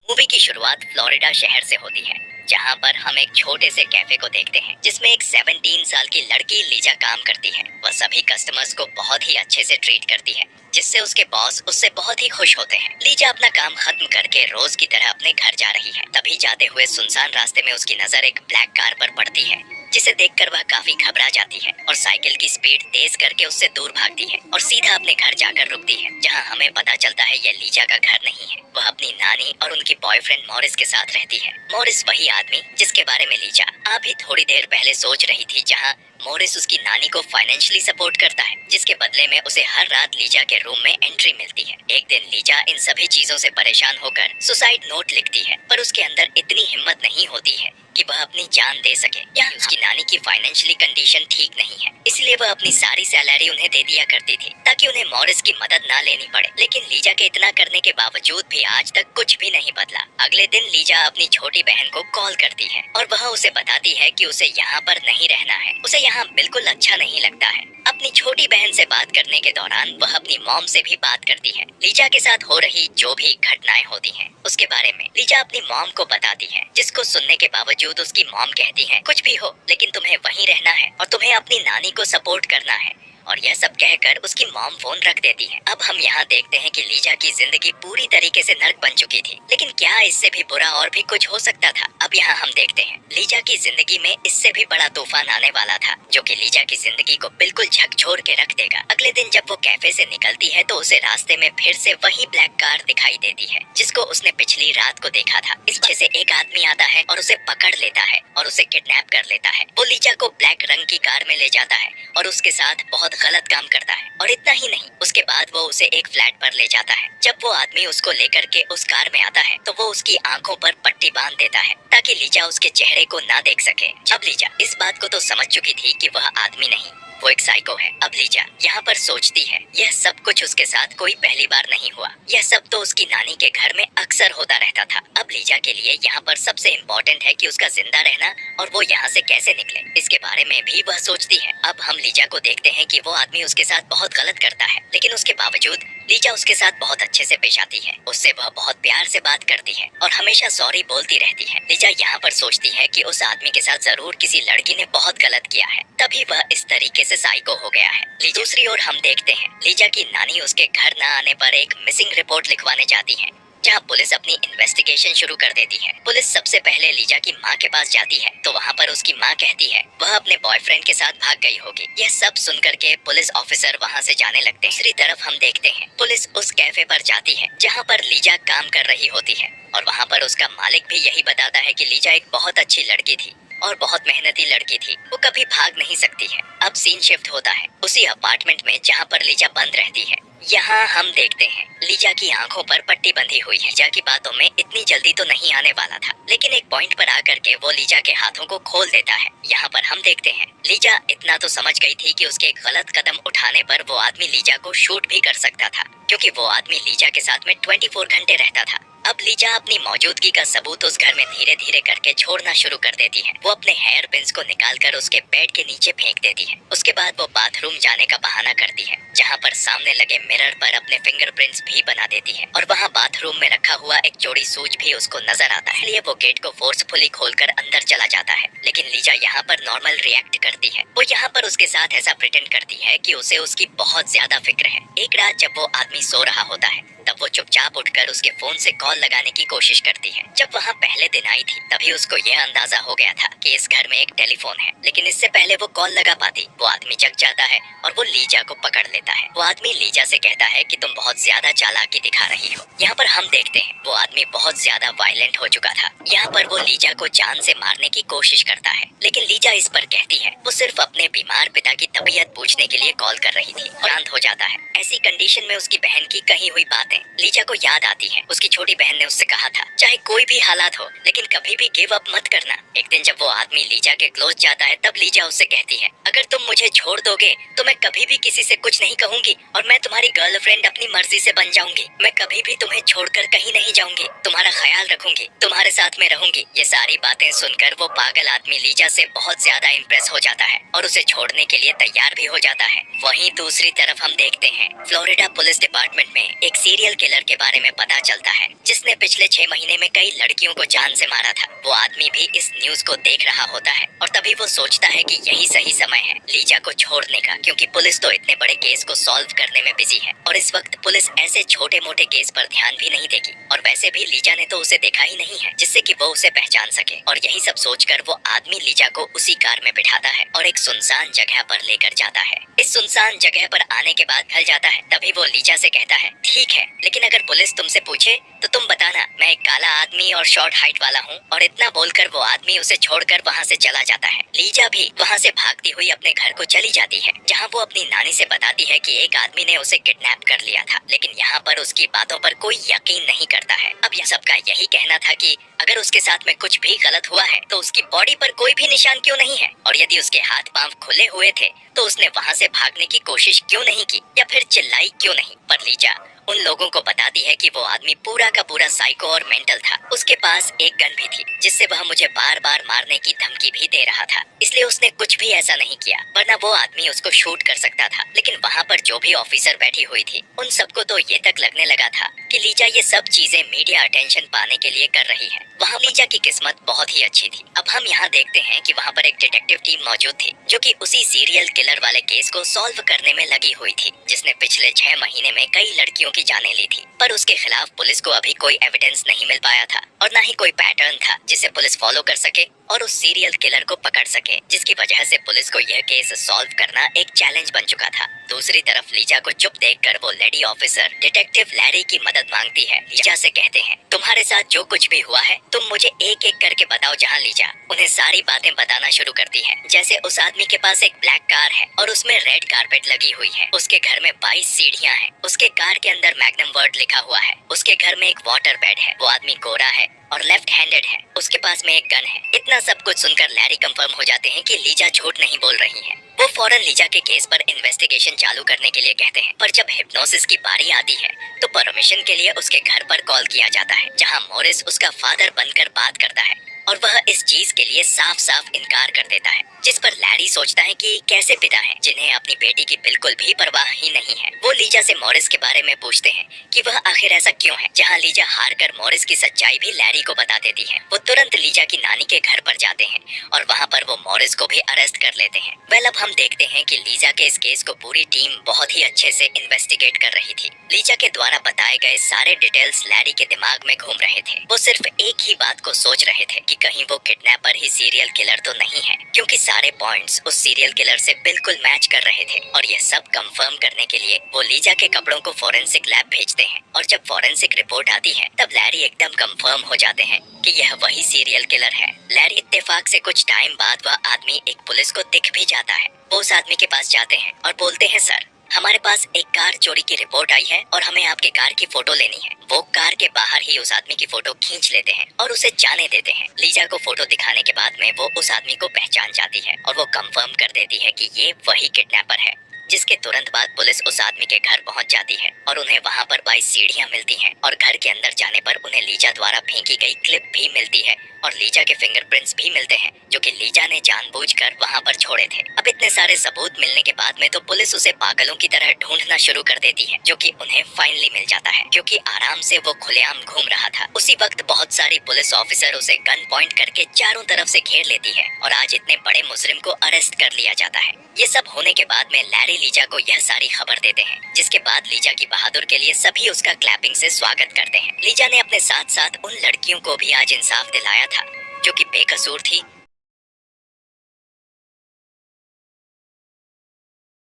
Movie की शुरुआत Florida शहर से होती है, जहां पर हम एक छोटे से कैफे को देखते हैं जिसमें एक 17 साल की लड़की लीजा काम करती है। वह सभी कस्टमर्स को बहुत ही अच्छे से ट्रीट करती है, जिससे उसके बॉस उससे बहुत ही खुश होते हैं। लीजा अपना काम खत्म करके रोज की तरह अपने घर जा रही है। तभी जाते हुए सुनसान रास्ते में उसकी नजर एक ब्लैक कार पर पड़ती है, जिसे देखकर वह काफी घबरा जाती है और साइकिल की स्पीड तेज करके उससे दूर भागती है और सीधा अपने घर जाकर रुकती है, जहां हमें पता चलता है यह लीजा का घर नहीं है। वह अपनी नानी और उनकी बॉयफ्रेंड मॉरिस के साथ रहती है। मॉरिस वही आदमी जिसके बारे में लीजा अभी थोड़ी देर पहले सोच रही थी, जहां मॉरिस उसकी नानी को फाइनेंशियली सपोर्ट करता है, जिसके बदले में उसे हर रात लीजा के रूम में एंट्री मिलती है। एक दिन लीजा इन सभी चीजों से परेशान होकर सुसाइड नोट लिखती है, पर उसके अंदर इतनी हिम्मत नहीं होती है कि वह अपनी जान दे सके। यहाँ उसकी नानी की फाइनेंशियली कंडीशन ठीक नहीं है, इसलिए वह अपनी सारी सैलरी उन्हें दे दिया करती थी ताकि उन्हें मॉरिस की मदद ना लेनी पड़े। लेकिन लीजा के इतना करने के बावजूद भी आज तक कुछ भी नहीं बदला। अगले दिन लीजा अपनी छोटी बहन को कॉल करती है और वह उसे बताती है कि उसे यहाँ पर नहीं रहना है, उसे यहाँ बिल्कुल अच्छा नहीं लगता है। अपनी छोटी बहन से बात करने के दौरान वह अपनी मॉम से भी बात करती है। लीजा के साथ हो रही जो भी घटनाएं होती हैं उसके बारे में लीजा अपनी मॉम को बताती है, जिसको सुनने के बावजूद उसकी मॉम कहती है, कुछ भी हो लेकिन तुम्हें वहीं रहना है और तुम्हें अपनी नानी को सपोर्ट करना है। और यह सब कहकर उसकी मॉम फोन रख देती है। अब हम यहाँ देखते हैं कि लीजा की जिंदगी पूरी तरीके से नर्क बन चुकी थी, लेकिन क्या इससे भी बुरा और भी कुछ हो सकता था? अब यहाँ हम देखते हैं लीजा की जिंदगी में इससे भी बड़ा तूफान आने वाला था, जो कि लीजा की जिंदगी को बिल्कुल झकझोर के रख देगा। अगले दिन जब वो कैफे से निकलती है तो उसे रास्ते में फिर से वही ब्लैक कार दिखाई देती है, जिसको उसने पिछली रात को देखा था। इस वजह से एक आदमी आता है और उसे पकड़ लेता है और उसे किडनैप कर लेता है। वो लीजा को ब्लैक रंग की कार में ले जाता है और उसके साथ बहुत गलत काम करता है। और इतना ही नहीं, उसके बाद वो उसे एक फ्लैट पर ले जाता है। जब वो आदमी उसको लेकर के उस कार में आता है तो वो उसकी आंखों पर पट्टी बांध देता है ताकि लीजा उसके चेहरे को ना देख सके। अब लीजा इस बात को तो समझ चुकी थी कि वह आदमी नहीं, वो एक साइको है। अब लीजा यहाँ पर सोचती है यह सब कुछ उसके साथ कोई पहली बार नहीं हुआ, यह सब तो उसकी नानी के घर में अक्सर होता रहता था। अब लीजा के लिए यहाँ पर सबसे इम्पोर्टेंट है कि उसका जिंदा रहना और वो यहाँ से कैसे निकले, इसके बारे में भी वह सोचती है। अब हम लीजा को देखते हैं कि वो आदमी उसके साथ बहुत गलत करता है, लेकिन उसके बावजूद लीजा उसके साथ बहुत अच्छे से पेश आती है। उससे वह बहुत प्यार से बात करती है और हमेशा सॉरी बोलती रहती है। लीजा यहाँ पर सोचती है कि उस आदमी के साथ जरूर किसी लड़की ने बहुत गलत किया है, तभी वह इस तरीके से साइको हो गया है। दूसरी ओर हम देखते हैं लीजा की नानी उसके घर न आने पर एक मिसिंग रिपोर्ट लिखवाने जाती है, जहां पुलिस अपनी इन्वेस्टिगेशन शुरू कर देती है। पुलिस सबसे पहले लीजा की माँ के पास जाती है तो वहाँ पर उसकी माँ कहती है वह अपने बॉयफ्रेंड के साथ भाग गई होगी। यह सब सुन करके पुलिस ऑफिसर वहाँ से जाने लगते हैं। दूसरी तरफ हम देखते हैं पुलिस उस कैफे पर जाती है जहाँ पर लीजा काम कर रही होती है और वहाँ पर उसका मालिक भी यही बताता है कि लीजा एक बहुत अच्छी लड़की थी और बहुत मेहनती लड़की थी, वो कभी भाग नहीं सकती है। अब सीन शिफ्ट होता है उसी अपार्टमेंट में जहाँ पर लीजा बंद रहती है। यहाँ हम देखते हैं लीजा की आंखों पर पट्टी बंधी हुई है। लीजा की बातों में इतनी जल्दी तो नहीं आने वाला था, लेकिन एक पॉइंट पर आकर के वो लीजा के हाथों को खोल देता है। यहाँ पर हम देखते हैं लीजा इतना तो समझ गई थी कि उसके गलत कदम उठाने पर वो आदमी लीजा को शूट भी कर सकता था, क्योंकि वो आदमी लीजा के साथ में 24 घंटे रहता था। अब लीजा अपनी मौजूदगी का सबूत उस घर में धीरे धीरे करके छोड़ना शुरू कर देती है। वो अपने हेयर पिन्स को निकालकर उसके बेड के नीचे फेंक देती है। उसके बाद वो बाथरूम जाने का बहाना करती है, जहाँ पर सामने लगे मिरर पर अपने फिंगरप्रिंट्स भी बना देती है और वहाँ बाथरूम में रखा हुआ एक जोड़ी सूज भी उसको नजर आता है। इसलिए वो गेट को फोर्सफुली खोलकर अंदर चला जाता है, लेकिन लीजा यहाँ पर नॉर्मल रिएक्ट करती है। वो यहाँ पर उसके साथ ऐसा प्रिटेंड करती है कि उसे उसकी बहुत ज्यादा फिक्र है। एक रात जब वो आदमी सो रहा होता है तब वो चुपचाप उठकर उसके फोन से कॉल लगाने की कोशिश करती है। जब वहाँ पहले दिन आई थी तभी उसको यह अंदाजा हो गया था कि इस घर में एक टेलीफोन है, लेकिन इससे पहले वो कॉल लगा पाती वो आदमी जग जाता है और वो लीजा को पकड़ लेता है। वो आदमी लीजा से कहता है कि तुम बहुत ज्यादा चालाकी दिखा रही हो। यहाँ पर हम देखते हैं वो आदमी बहुत ज्यादा वायलेंट हो चुका था। यहाँ पर वो लीजा को जान से मारने की कोशिश करता है, लेकिन लीजा इस पर कहती है वो सिर्फ अपने बीमार पिता की तबीयत पूछने के लिए कॉल कर रही थी। शांत हो जाता है। ऐसी कंडीशन में उसकी बहन की कही हुई बातें लीजा को याद आती है। उसकी छोटी बहन ने उससे कहा था चाहे कोई भी हालात हो लेकिन कभी भी गिव अप मत करना। एक दिन जब वो आदमी लीजा के क्लोज जाता है तब लीजा उससे कहती है अगर तुम मुझे छोड़ दोगे तो मैं कभी भी किसी से कुछ नहीं कहूंगी और मैं तुम्हारी गर्लफ्रेंड अपनी मर्जी से बन जाऊंगी। मैं कभी भी तुम्हें छोड़कर कहीं नहीं जाऊंगी, तुम्हारा ख्याल रखूंगी, तुम्हारे साथ में रहूंगी। ये सारी बातें सुनकर वो पागल आदमी लीजा से बहुत ज्यादा इम्प्रेस हो जाता है और उसे छोड़ने के लिए तैयार भी हो जाता है। वहीं दूसरी तरफ हम देखते हैं फ्लोरिडा पुलिस डिपार्टमेंट में एक सीरियल सीरियल किलर के बारे में पता चलता है जिसने पिछले 6 महीने में कई लड़कियों को जान से मारा था। वो आदमी भी इस न्यूज को देख रहा होता है और तभी वो सोचता है कि यही सही समय है लीजा को छोड़ने का, क्योंकि पुलिस तो इतने बड़े केस को सॉल्व करने में बिजी है और इस वक्त पुलिस ऐसे छोटे मोटे केस पर ध्यान भी नहीं देगी। और वैसे भी लीजा ने तो उसे देखा ही नहीं है जिससे कि वो उसे पहचान सके। और यही सब सोचकर वो आदमी लीजा को उसी कार में बिठाता है और एक सुनसान जगह पर लेकर जाता है। इस सुनसान जगह पर आने के बाद ढल जाता है। तभी वो लीजा से कहता है, ठीक है, लेकिन अगर पुलिस तुमसे पूछे तो तुम बताना मैं एक काला आदमी और शॉर्ट हाइट वाला हूँ। और इतना बोलकर वो आदमी उसे छोड़कर वहाँ से चला जाता है। लीजा भी वहाँ से भागती हुई अपने घर को चली जाती है, जहाँ वो अपनी नानी से बताती है कि एक आदमी ने उसे किडनैप कर लिया था, लेकिन यहाँ पर उसकी बातों पर कोई यकीन नहीं करता है। अब यह सबका यही कहना था कि अगर उसके साथ में कुछ भी गलत हुआ है तो उसकी बॉडी पर कोई भी निशान क्यों नहीं है, और यदि उसके हाथ पांव खुले हुए थे तो उसने वहाँ से भागने की कोशिश क्यों नहीं की या फिर चिल्लाई क्यों नहीं। पर लीजा उन लोगों को बताती है कि वो आदमी पूरा का पूरा साइको और मेंटल था। उसके पास एक गन भी थी जिससे वह मुझे बार बार मारने की धमकी भी दे रहा था, इसलिए उसने कुछ भी ऐसा नहीं किया, वरना वो आदमी उसको शूट कर सकता था। लेकिन वहाँ पर जो भी ऑफिसर बैठी हुई थी उन सबको तो ये तक लगने लगा था कि लीजा ये सब चीजें मीडिया अटेंशन पाने के लिए कर रही है। वहाँ लीजा की किस्मत बहुत ही अच्छी थी। अब हम यहाँ देखते हैं कि वहाँ पर एक डिटेक्टिव टीम मौजूद थी जो कि उसी सीरियल किलर वाले केस को सॉल्व करने में लगी हुई थी, जिसने पिछले 6 महीने में कई लड़कियों की जानें ली थी। पर उसके खिलाफ पुलिस को अभी कोई एविडेंस नहीं मिल पाया था और ना ही कोई पैटर्न था जिसे पुलिस फॉलो कर सके और उस सीरियल किलर को पकड़ सके, जिसकी वजह से पुलिस को यह केस सॉल्व करना एक चैलेंज बन चुका था। दूसरी तरफ लीजा को चुप देखकर वो लेडी ऑफिसर डिटेक्टिव लैरी की मदद मांगती है। लीजा से कहते हैं, तुम्हारे साथ जो कुछ भी हुआ है तुम मुझे एक एक करके बताओ। जहाँ लीजा उन्हें सारी बातें बताना शुरू करती है, जैसे उस आदमी के पास एक ब्लैक कार है और उसमें रेड कारपेट लगी हुई है, उसके घर में 22 सीढ़ियाँ हैं, उसके कार के अंदर मैग्नम वर्ड लिखा हुआ है, उसके घर में एक वाटर बेड है, वो आदमी गोरा है और लेफ्ट हैंडेड है, उसके पास में एक गन है। इतना सब कुछ सुनकर लैरी कंफर्म हो जाते हैं कि लीजा झूठ नहीं बोल रही है। वो फौरन लीजा के केस पर इन्वेस्टिगेशन चालू करने के लिए कहते हैं। पर जब हिप्नोसिस की बारी आती है तो परमिशन के लिए उसके घर पर कॉल किया जाता है, जहां मॉरिस उसका फादर बनकर बात करता है और वह इस चीज के लिए साफ साफ इनकार कर देता है, जिस पर लैरी सोचता है कि कैसे पिता हैं जिन्हें अपनी बेटी की बिल्कुल भी परवाह ही नहीं है। वो लीजा से मॉरिस के बारे में पूछते हैं कि वह आखिर ऐसा क्यों है, जहां लीजा हार कर मॉरिस की सच्चाई भी लैरी को बता देती है। वो तुरंत लीजा की नानी के घर पर जाते हैं और वहाँ पर वो मॉरिस को भी अरेस्ट कर लेते हैं। वेल, अब हम देखते हैं कि लीजा के इस केस को पूरी टीम बहुत ही अच्छे से इन्वेस्टिगेट कर रही थी। लीजा के द्वारा बताए गए सारे डिटेल्स लैरी के दिमाग में घूम रहे थे। वो सिर्फ एक ही बात को सोच रहे थे कि कहीं वो किडनैपर ही सीरियल किलर तो नहीं है, क्योंकि सारे पॉइंट्स उस सीरियल किलर से बिल्कुल मैच कर रहे थे। और ये सब कंफर्म करने के लिए वो लीजा के कपड़ों को फॉरेंसिक लैब भेजते हैं और जब फॉरेंसिक रिपोर्ट आती है तब लैरी एकदम कंफर्म हो जाते हैं कि यह वही सीरियल किलर है। लैरी इत्तेफाक से कुछ टाइम बाद वह आदमी एक पुलिस को दिख भी जाता है। वो उस आदमी के पास जाते हैं और बोलते हैं, सर हमारे पास एक कार चोरी की रिपोर्ट आई है और हमें आपके कार की फोटो लेनी है। वो कार के बाहर ही उस आदमी की फोटो खींच लेते हैं और उसे जाने देते हैं। लीजा को फोटो दिखाने के बाद में वो उस आदमी को पहचान जाती है और वो कंफर्म कर देती है कि ये वही किडनैपर है, जिसके तुरंत बाद पुलिस उस आदमी के घर पहुंच जाती है और उन्हें वहां पर 22 सीढ़ियां मिलती हैं और घर के अंदर जाने पर उन्हें लीजा द्वारा फेंकी गई क्लिप भी मिलती है और लीजा के फिंगरप्रिंट्स भी मिलते हैं, जो कि लीजा ने जानबूझकर वहां पर छोड़े थे। अब इतने सारे सबूत मिलने के बाद में तो पुलिस उसे पागलों की तरह ढूंढना शुरू कर देती है, जो कि उन्हें फाइनली मिल जाता है, क्योंकि आराम से वो खुलेआम घूम रहा था। उसी वक्त बहुत सारी पुलिस ऑफिसर उसे गन पॉइंट करके चारों तरफ से घेर लेती है और आज इतने बड़े मुजरिम को अरेस्ट कर लिया जाता है। ये सब होने के बाद में लैरी लीजा को यह सारी खबर देते हैं, जिसके बाद लीजा की बहादुर के लिए सभी उसका क्लैपिंग से स्वागत करते हैं। लीजा ने अपने साथ साथ उन लड़कियों को भी आज इंसाफ दिलाया था जो कि बेकसूर थी